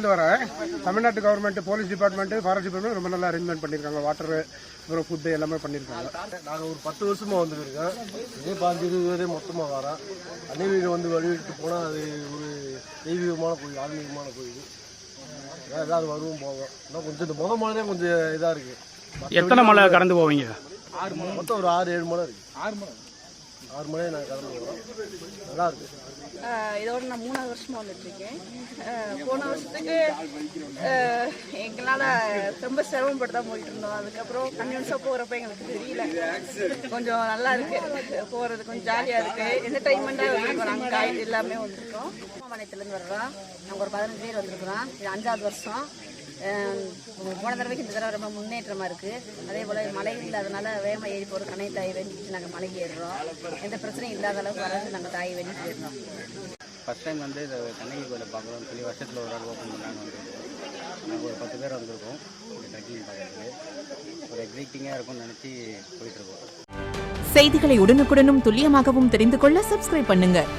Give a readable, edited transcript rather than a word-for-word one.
தமிழ்நாட்டிலேருந்து வரேன். தமிழ்நாட்டு government, police department, forest department ரொம்ப நல்லா அரேஞ்ச்மெண்ட் பண்ணியிருக்காங்க. வாட்டர், அப்புறம் ஃபுட்டு எல்லாமே பண்ணியிருக்காங்க. நாங்கள் ஒரு 10 வருஷமாக வந்துருக்கோம். இதே 15-20 பேரே மொத்தமாக வரோம். அன்னை வீடு வந்து வழிவிட்டு போனால் அது ஒரு தெய்வீகமான கோயில், ஆன்மீகமான கோயில். ஏதாவது வருவோம் போவோம். இன்னும் கொஞ்சம் இந்த மலையே கொஞ்சம் இதாக இருக்குது. எத்தனை மலை கடந்து போவீங்க? மொத்தம் ஒரு 6-7 மலை இருக்குது. 6 மலையை நாங்கள் கடந்து போகிறோம். நல்லா இருக்குது. இதோட நான் 3வது வருஷமாக வந்துட்டுருக்கேன். போன வருஷத்துக்கு எங்களால் ரொம்ப சிரமப்பட்டு தான் போயிட்டு இருந்தோம். அதுக்கப்புறம் கன்வின்ஸாக போகிறப்ப எங்களுக்கு தெரியல, கொஞ்சம் நல்லா இருக்குது போகிறது, கொஞ்சம் ஜாலியாக இருக்குது, என்டர்டைன்மெண்ட்டாக இருக்கும். நாங்கள் காய்கறி எல்லாமே வந்துருக்கோம். மாநிலத்திலேருந்து வர்றோம். நாங்கள் ஒரு 15 பேர் வந்துருக்குறோம். இது 5வது வருஷம். போன தடவைக்கு இந்த தடவை ரொம்ப முன்னேற்றமாக இருக்குது. அதே போல் மழை இல்லாதனால வேகமாக ஏறி போகிற கணை தாய் வேண்டிட்டு நாங்கள் மலைக்கு ஏறுறோம். எந்த பிரச்சனையும் இல்லாத அளவுக்கு வராது, நாங்கள் தாய் வேண்டிட்டு ஏறுறோம். ஃபஸ்ட் டைம் வந்து இந்த கண்ணகி கோயிலை பார்க்குறோம்னு சொல்லி வருஷத்தில் ஒரு ஆள் ஓப்பன் பண்ணாங்க. நாங்கள் ஒரு 10 பேர் வந்திருக்கோம். ட்ரெக்கிங் பார்க்குறதுக்கு ஒரு எக்ஸைட்டிங்காக இருக்கும்னு நினச்சி போயிட்டுருக்கோம். செய்திகளை உடனுக்குடனும் துல்லியமாகவும் தெரிந்து கொள்ள சப்ஸ்கிரைப் பண்ணுங்கள்.